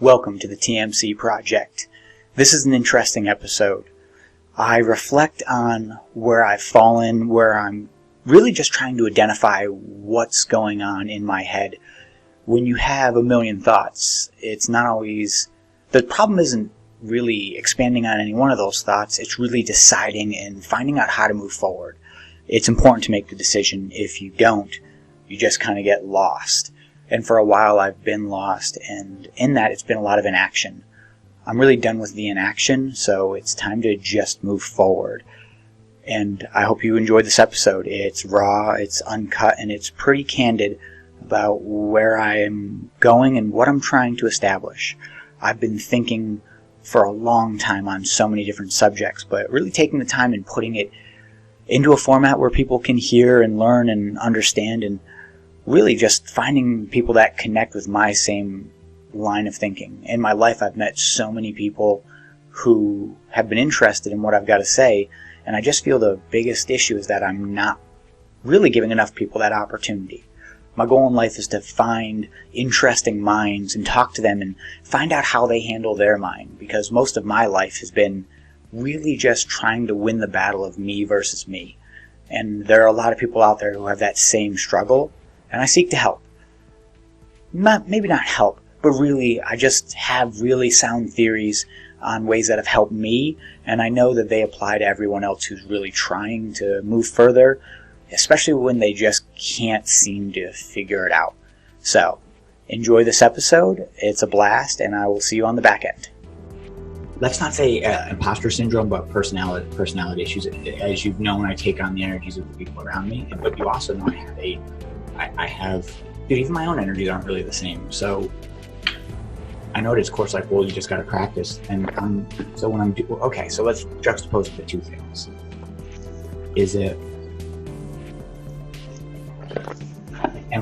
Welcome to the TMC Project. This is an interesting episode. I reflect on where I've fallen, where I'm really just trying to identify what's going on in my head. When you have a million thoughts, it's not always... The problem isn't really expanding on any one of those thoughts, it's really deciding and finding out how to move forward. It's important to make the decision. If you don't, you just kind of get lost. And for a while I've been lost, and in that it's been a lot of inaction. I'm really done with the inaction, so it's time to just move forward. And I hope you enjoyed this episode. It's raw, it's uncut, and it's pretty candid about where I am going and what I'm trying to establish. I've been thinking for a long time on so many different subjects, but really taking the time and putting it into a format where people can hear and learn and understand, and really just finding people that connect with my same line of thinking. In my life, I've met so many people who have been interested in what I've got to say, and I just feel the biggest issue is that I'm not really giving enough people that opportunity. My goal in life is to find interesting minds and talk to them and find out how they handle their mind, because most of my life has been really just trying to win the battle of me versus me. And there are a lot of people out there who have that same struggle, and I seek to help. Maybe not help, but really I just have really sound theories on ways that have helped me, and I know that they apply to everyone else who's really trying to move further, especially when they just can't seem to figure it out. So, enjoy this episode. It's a blast, and I will see you on the back end. Let's not say imposter syndrome, but personality issues. As you've known, I take on the energies of the people around me, but you also know I have, even my own energies aren't really the same. So I know it's course like, well, you just got to practice. And so let's juxtapose the two things. Is it, I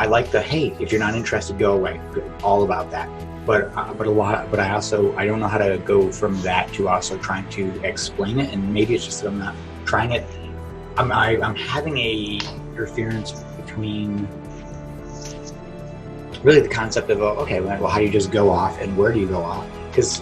like the, hey, if you're not interested, go away. All about that. But I don't know how to go from that to also trying to explain it. And maybe it's just that I'm not trying it. I'm having a interference between really the concept of, well, how do you just go off and where do you go off? Because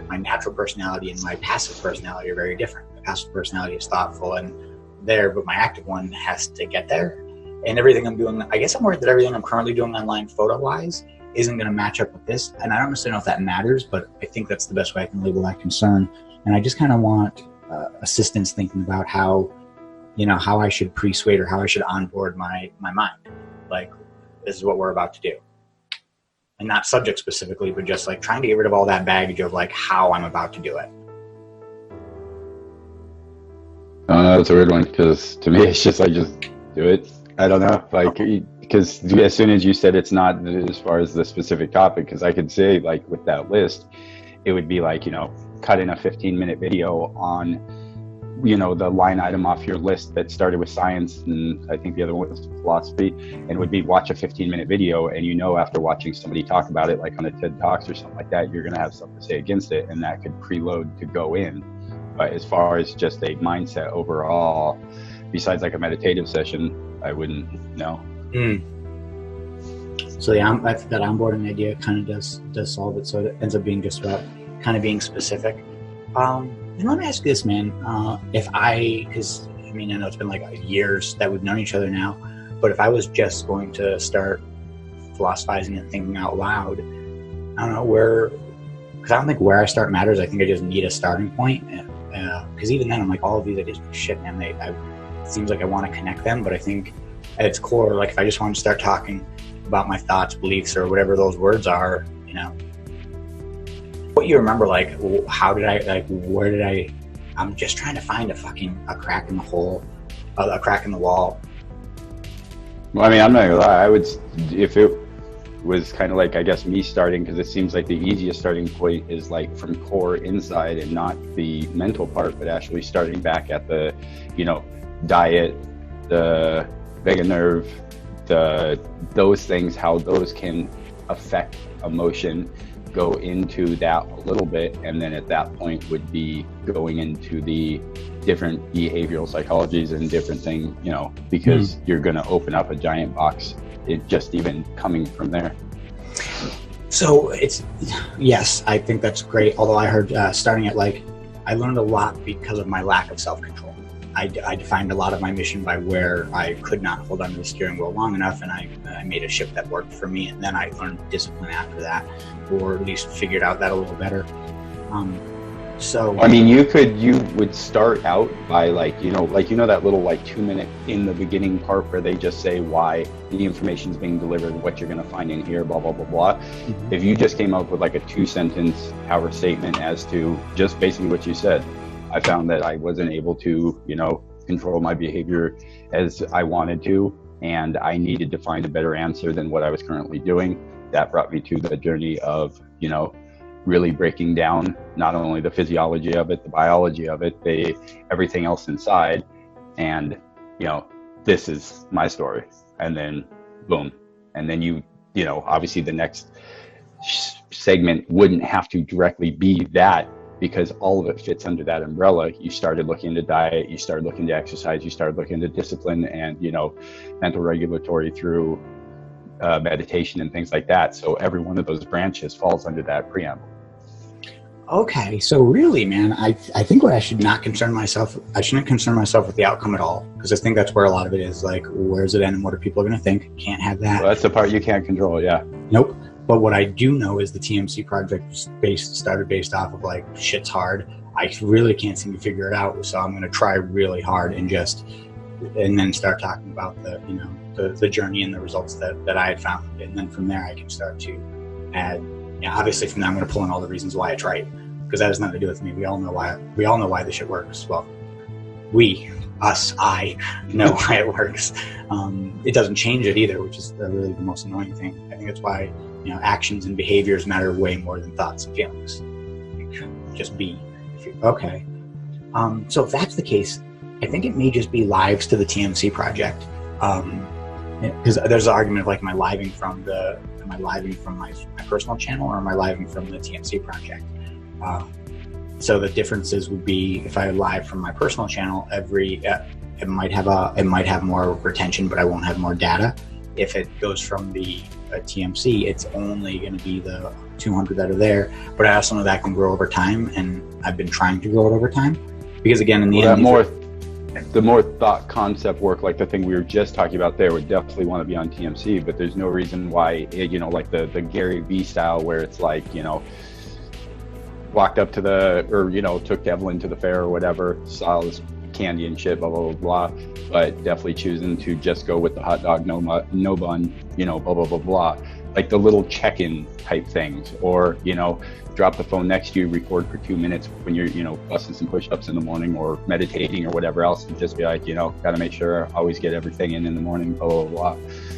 my natural personality and my passive personality are very different. My passive personality is thoughtful and there, but my active one has to get there. And everything I'm doing, I guess I'm worried that everything I'm currently doing online photo-wise isn't going to match up with this. And I don't necessarily know if that matters, but I think that's the best way I can label that concern. And I just kind of want assistance thinking about how I should persuade or how I should onboard my mind. Like, this is what we're about to do. And not subject specifically, but just like trying to get rid of all that baggage of like how I'm about to do it. I don't know, that's a weird one, because to me it's just like, just do it. I don't know, like, because as soon as you said it's not as far as the specific topic, because I could say like with that list, it would be like, cut in a 15-minute video on the line item off your list that started with science, and I think the other one was philosophy, and would be watch a 15-minute video, and after watching somebody talk about it, like on a TED Talks or something like that, you're going to have something to say against it, and that could preload to go in. But as far as just a mindset overall, besides like a meditative session, I wouldn't know. So that onboarding idea kind of does solve it, so it ends up being just about kind of being specific. And let me ask you this, man. Because I know it's been like years that we've known each other now, but if I was just going to start philosophizing and thinking out loud, I don't know because I don't think where I start matters. I think I just need a starting point. Because even then, I'm like, all of these ideas, shit, man, it seems like I want to connect them, but I think at its core, like if I just want to start talking about my thoughts, beliefs, or whatever those words are, what you remember, like, how did I, like, where did I, I'm just trying to find a crack in the hole, a crack in the wall. Well, I'm not gonna lie, if it was kind of like, I guess, me starting, because it seems like the easiest starting point is like from core inside and not the mental part, but actually starting back at the, diet, the vagus nerve, those things, how those can affect emotion, go into that a little bit, and then at that point would be going into the different behavioral psychologies and different things, because you're going to open up a giant box, it just even coming from there. So yes, I think that's great. Although I heard starting at I learned a lot because of my lack of self-control. I defined a lot of my mission by where I could not hold onto the steering wheel long enough, and I made a shift that worked for me. And then I learned discipline after that, or at least figured out that a little better. So I mean, you would start out by that little 2-minute in the beginning part where they just say why the information is being delivered, what you're going to find in here, blah blah blah blah. Mm-hmm. If you just came up with a 2-sentence power statement as to just basically what you said, I found that I wasn't able to control my behavior as I wanted to, and I needed to find a better answer than what I was currently doing. That brought me to the journey of really breaking down not only the physiology of it, the biology of it, everything else inside, and this is my story. And then boom, and then obviously the next segment wouldn't have to directly be that, because all of it fits under that umbrella. You started looking into diet, you started looking into exercise, you started looking into discipline, and mental regulatory through meditation and things like that. So every one of those branches falls under that preamble. Okay, so really, man, I think I shouldn't concern myself with the outcome at all, because I think that's where a lot of it is. Where's it end and what are people going to think? Can't have that. Well, that's the part you can't control. Yeah. Nope. But what I do know is the TMC project started based off of shit's hard. I really can't seem to figure it out, so I'm going to try really hard and then start talking about the journey and the results that I had found, and then from there I can start to add. Obviously from there I'm going to pull in all the reasons why it's right, because that has nothing to do with me. We all know why this shit works. Well, I know why it works. It doesn't change it either, which is really the most annoying thing. I think that's why actions and behaviors matter way more than thoughts and feelings. Just be. Okay. So if that's the case, I think it may just be lives to the TMC project. Because there's an argument of am I living from my personal channel, or am I living from the TMC project? So the differences would be, if I live from my personal channel, it might have more retention, but I won't have more data. If it goes from the TMC, it's only going to be the 200 that are there. But I also know that can grow over time, and I've been trying to grow it over time, because again, in the end, the more thought concept work, like the thing we were just talking about there, would definitely want to be on TMC. But there's no reason why the Gary Vee style, where it's walked up to took Devlin to the fair or whatever, saw this candy and shit, blah blah blah blah, but definitely choosing to just go with the hot dog, no bun, blah blah blah blah, the little check-in type things, or drop the phone next to you, record for 2 minutes when you're busting some push-ups in the morning or meditating or whatever else, and just be gotta make sure I always get everything in the morning, blah blah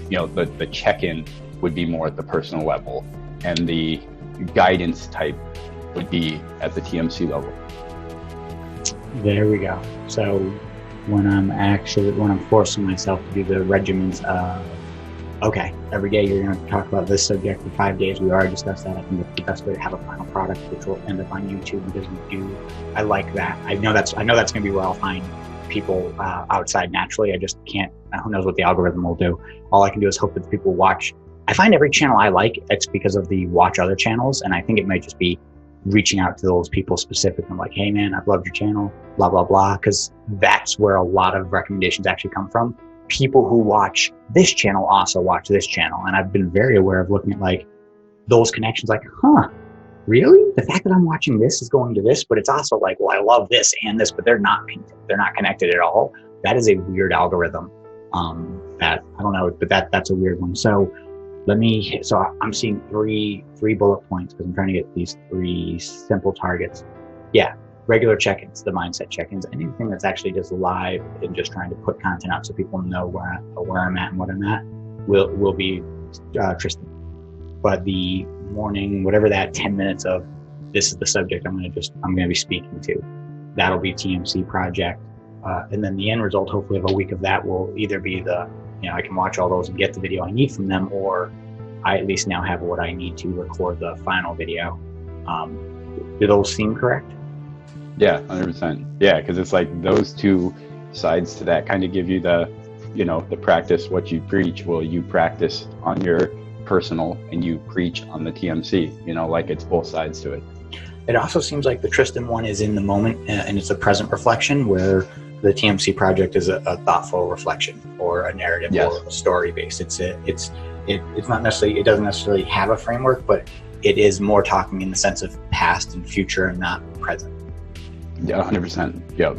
blah. The check-in would be more at the personal level, and the guidance type would be at the TMC level. There we go. So when I'm forcing myself to do the regimens of, okay, every day you're going to talk about this subject for 5 days. We already discussed that. I think that's the best way to have a final product, which will end up on YouTube, because I like that. I know that's going to be where I'll find people outside naturally. I just can't, who knows what the algorithm will do. All I can do is hope that the people watch. I find every channel I like, it's because of the watch other channels. And I think it might just be reaching out to those people specifically. I'm like, hey man, I've loved your channel, blah, blah, blah. Because that's where a lot of recommendations actually come from. People who watch this channel also watch this channel. And I've been very aware of looking at those connections, really? The fact that I'm watching this is going to this, but it's also well, I love this and this, but they're not connected at all. That is a weird algorithm. That I don't know, but that's a weird one. So I'm seeing three bullet points, because I'm trying to get these 3 simple targets. Yeah. Regular check-ins, the mindset check-ins, anything that's actually just live and just trying to put content out so people know where I'm at and what I'm at will be Tristan. But the morning, whatever that 10 minutes of this is the subject I'm going to be speaking to, that'll be TMC project. And then the end result, hopefully of a week of that, will either be I can watch all those and get the video I need from them, or I at least now have what I need to record the final video. Do those seem correct? Yeah, 100%. Yeah, because it's those two sides to that kind of give you the, the practice what you preach. Well, you practice on your personal and you preach on the TMC, you know, like it's both sides to it. It also seems like the Tristan one is in the moment and it's a present reflection, where the TMC project is a thoughtful reflection or a narrative or story based. It's not necessarily, it doesn't necessarily have a framework, but it is more talking in the sense of past and future and not present. Yeah, 100%. Yep.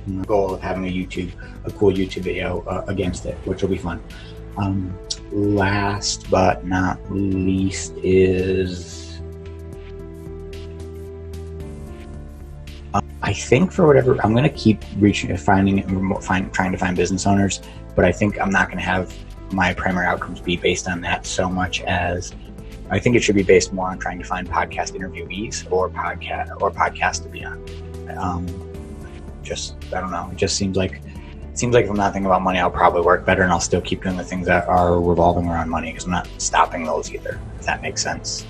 The goal of having a cool YouTube video against it, which will be fun. Last but not least is, I think for whatever, I'm going to keep trying to find business owners, but I think I'm not going to have my primary outcomes be based on that so much as I think it should be based more on trying to find podcast interviewees or podcast to be on. I don't know. It just seems like if I'm not thinking about money, I'll probably work better, and I'll still keep doing the things that are revolving around money, because I'm not stopping those either, if that makes sense.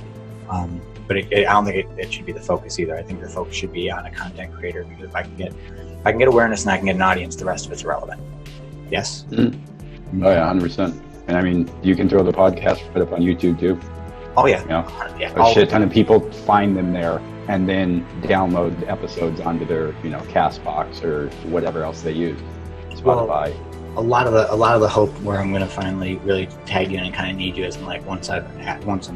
But I don't think it should be the focus either. I think the focus should be on a content creator, because if I can get awareness and I can get an audience, the rest of it's irrelevant. Yes? Mm-hmm. Oh yeah, 100%. And I mean, you can throw the podcast right up on YouTube too. Oh yeah. You know, a shit ton of people find them there and then download episodes onto their, you know, Castbox or whatever else they use. Spotify. Well, a lot of the hope where I'm going to finally really tag you in and kind of need you is like once I'm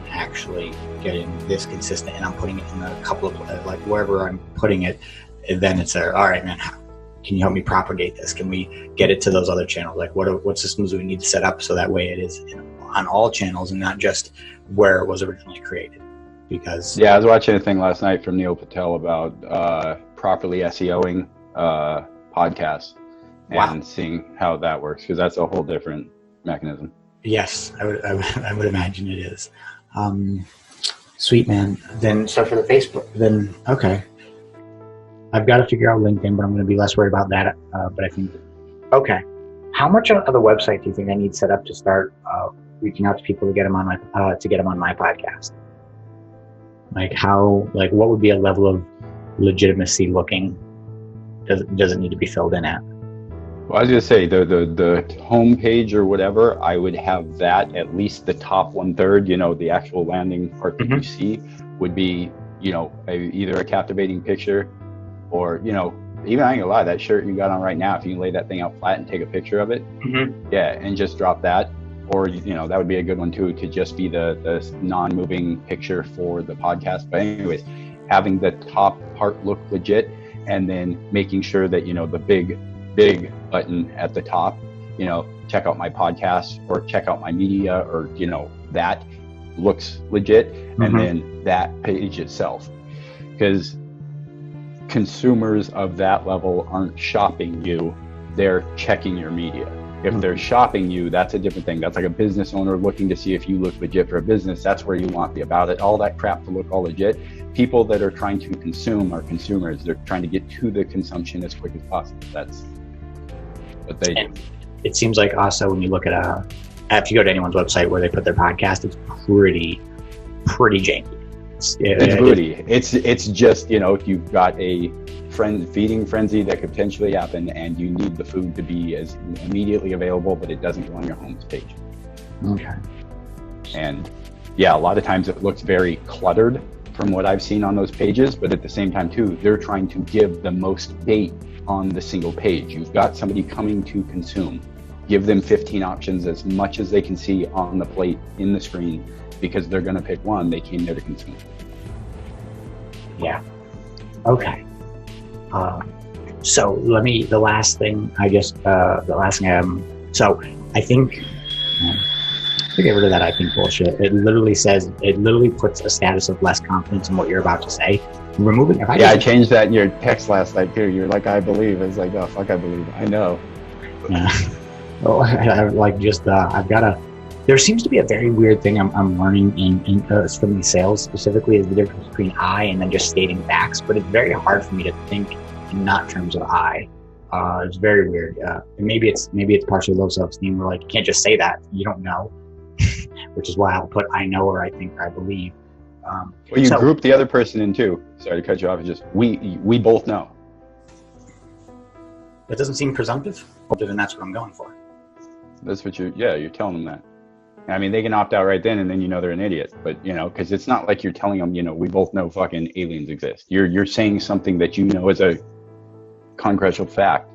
actually getting this consistent and I'm putting it in a couple of like wherever I'm putting it, then it's all right, man. Can you help me propagate this? Can we get it to those other channels? Like what systems do we need to set up so that way it is on all channels and not just where it was originally created? Because I was watching a thing last night from Neil Patel about properly SEOing podcasts. And seeing how that works, because that's a whole different mechanism. Yes, I would imagine it is. Sweet, man. Then so for the Facebook, then okay. I've got to figure out LinkedIn, but I'm going to be less worried about that. But I think okay. How much of the website do you think I need set up to start reaching out to people to get them on my podcast? Like what would be a level of legitimacy looking? Does it need to be filled in at? Well, I was going to say, the home page or whatever, I would have that at least the top 1/3, you know, the actual landing part that you see would be, you know, either a captivating picture or, you know, even I ain't gonna lie, that shirt you got on right now, if you can lay that thing out flat and take a picture of it, and just drop that. Or, you know, that would be a good one too, to just be the non-moving picture for the podcast. But anyways, having the top part look legit and then making sure that, you know, the big button at the top, you know, check out my podcast or check out my media, or, you know, that looks legit. And then that page itself, because consumers of that level aren't shopping you, they're checking your media. If they're shopping you, that's a different thing. That's like a business owner looking to see if you look legit for a business. That's where you want the about it, all that crap to look all legit. People that are trying to consume are consumers. They're trying to get to the consumption as quick as possible. That's what they do. It seems like also when you look at if you go to anyone's website where they put their podcast, it's pretty janky. It's booty. It's just, you know, if you've got a feeding frenzy that could potentially happen and you need the food to be as immediately available, but it doesn't go on your home page. Okay. And yeah, a lot of times it looks very cluttered from what I've seen on those pages, but at the same time too, they're trying to give the most bait on the single page. You've got somebody coming to consume. Give them 15 options, as much as they can see on the plate in the screen, because they're going to pick one. They came there to consume. Yeah. Okay. So the last thing I think, to get rid of that I think bullshit. It literally puts a status of less confidence in what you're about to say. Removing it. I changed that in your text last night too. You're like, I believe. It's like, oh fuck, I believe. I know. Yeah. Well, I've got to. There seems to be a very weird thing I'm learning in from these sales specifically, is the difference between I and then just stating facts. But it's very hard for me to think in not terms of I. It's very weird. Maybe it's partially low self-esteem. Where like you can't just say that, you don't know, which is why I'll put I know or I think or I believe. Well, you group the other person in too. Sorry to cut you off. It's just we both know. That doesn't seem presumptive, and that's what I'm going for. That's what you're telling them that. I mean, they can opt out right then, and then they're an idiot. But because it's not like you're telling them, we both know fucking aliens exist. You're saying something that is a concrete fact,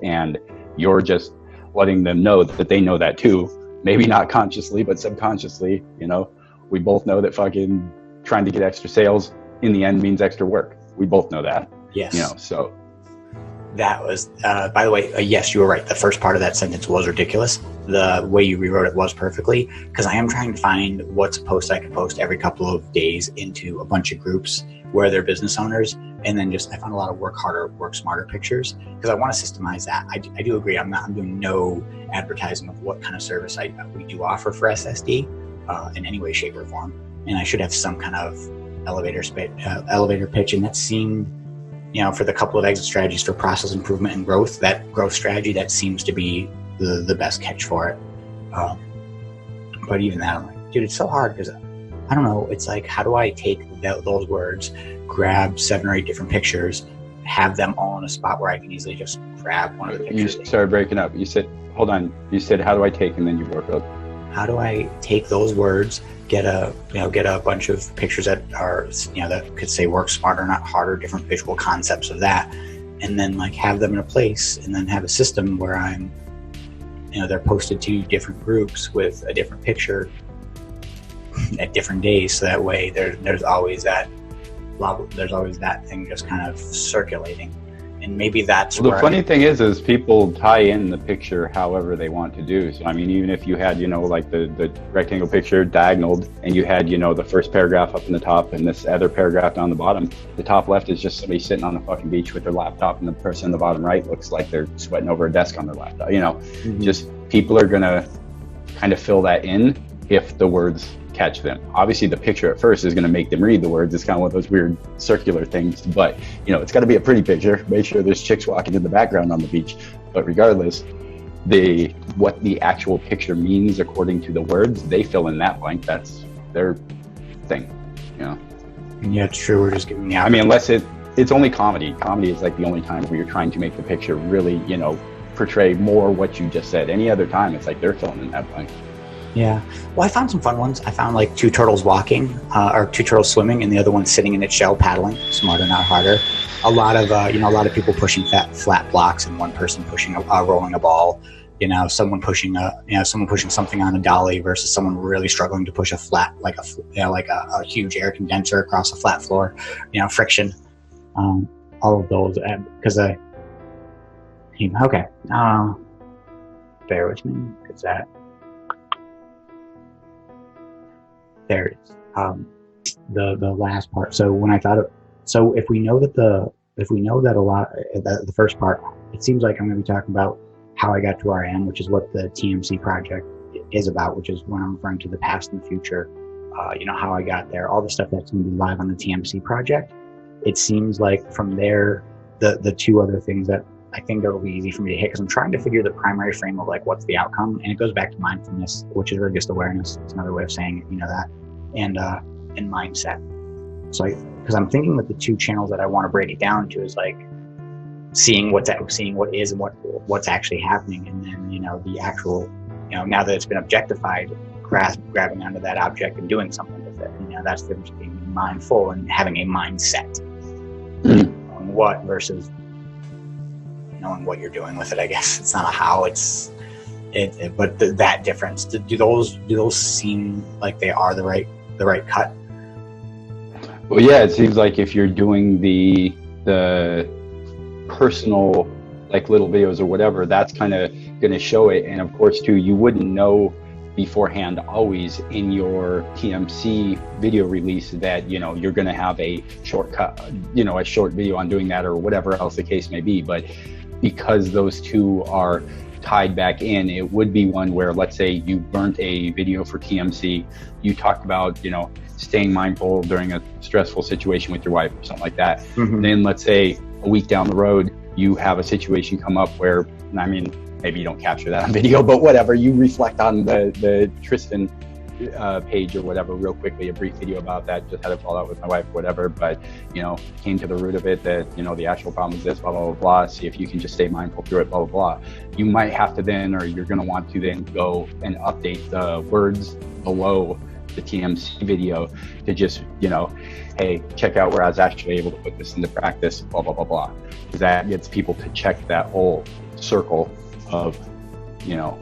and you're just letting them know that they know that too. Maybe not consciously, but subconsciously. We both know that fucking trying to get extra sales in the end means extra work. We both know that. Yes. So. That was, by the way, yes, you were right. The first part of that sentence was ridiculous. The way you rewrote it was perfectly, because I am trying to find what's a post I can post every couple of days into a bunch of groups where they're business owners. And then I found a lot of work harder, work smarter pictures, because I want to systemize that. I do agree. I'm doing no advertising of what kind of service we do offer for SSD in any way, shape, or form. And I should have some kind of elevator pitch. And that seemed, for the couple of exit strategies for process improvement and growth, that growth strategy, that seems to be the best catch for it. But even that, I'm like, dude, it's so hard because I don't know. It's like, how do I take those words, grab 7 or 8 different pictures, have them all in a spot where I can easily just grab one of the pictures? You started breaking up. You said, hold on. You said, how do I take, and then you broke up. How do I take those words, get a bunch of pictures that are, that could say work smarter, not harder, different visual concepts of that, and then have them in a place, and then have a system where I'm, they're posted to different groups with a different picture at different days. So that way there's always that thing just kind of circulating. And maybe that's the funny thing is people tie in the picture however they want to do. So I mean, even if you had the rectangle picture diagonaled, and you had the first paragraph up in the top and this other paragraph down the bottom, the top left is just somebody sitting on the fucking beach with their laptop, and the person in the bottom right looks like they're sweating over a desk on their laptop. Mm-hmm. Just people are gonna kind of fill that in if the words catch them. Obviously the picture at first is going to make them read the words. It's kind of one of those weird circular things, but it's got to be a pretty picture. Make sure there's chicks walking in the background on the beach, but regardless, what the actual picture means according to the words, they fill in that blank. That's their thing. Yeah, it's true. We're just giving I mean, unless it's only comedy is like the only time where you're trying to make the picture really portray more what you just said. Any other time it's like they're filling in that blank. Yeah. Well, I found some fun ones. I found 2 turtles walking, or 2 turtles swimming, and the other one sitting in its shell paddling. Smarter, not harder. A lot of people pushing flat blocks, and one person pushing rolling a ball. Someone pushing something on a dolly versus someone really struggling to push a flat, a huge air condenser across a flat floor. Friction. All of those, because okay. Bear with me, because that. There it is. The last part. So when I thought if we know that the first part, it seems like I'm going to be talking about how I got to where I am, which is what the TMC project is about, which is when I'm referring to the past and the future. How I got there, all the stuff that's going to be live on the TMC project. It seems like from there, the 2 other things that I think that'll be easy for me to hit, because I'm trying to figure the primary frame of what's the outcome, and it goes back to mindfulness, which is really just awareness. It's another way of saying it, that, and mindset. So because I'm thinking that the 2 channels that I want to break it down to is seeing what is and what's actually happening, and then the actual now that it's been objectified, grabbing onto that object and doing something with it. That's the difference between being mindful and having a mindset. On what versus knowing what you're doing with it. I guess it's not a how, but that difference. Do those seem like they are the right cut? Well, yeah, it seems like if you're doing the personal little videos or whatever, that's kind of going to show it. And of course too, you wouldn't know beforehand always in your TMC video release that you're going to have a shortcut, a short video on doing that or whatever else the case may be. But because those 2 are tied back in, it would be one where, let's say you burnt a video for TMC, you talked about staying mindful during a stressful situation with your wife or something like that. Mm-hmm. Then let's say a week down the road you have a situation come up where, maybe you don't capture that on video, but whatever, you reflect on the Tristan page or whatever real quickly, a brief video about that, just had a fallout with my wife, whatever, but, you know, came to the root of it that, you know, the actual problem is this, blah, blah, blah, blah, see if you can just stay mindful through it, blah, blah, blah. You might have to then, or you're going to want to then go and update the words below the TMC video to just, you know, hey, check out where I was actually able to put this into practice, blah, blah, blah, blah. Because that gets people to check that whole circle of, you know,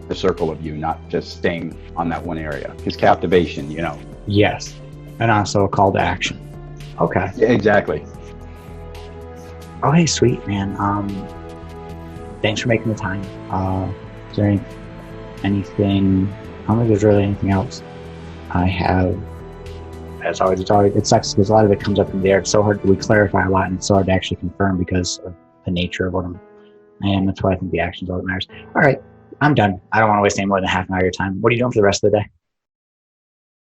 the circle of you, not just staying on that one area. Because captivation, you know. Yes. And also a call to action. Okay. Exactly. Oh, hey, sweet, man. Thanks for making the time. Is there anything? I don't think there's really anything else. I have, as always, it sucks because a lot of it comes up in the air. It's so hard, we clarify a lot, and it's so hard to actually confirm because of the nature of what I am. That's why I think the action's all that matters. All right, I'm done. I don't want to waste any more than half an hour of your time. What are you doing for the rest of the day?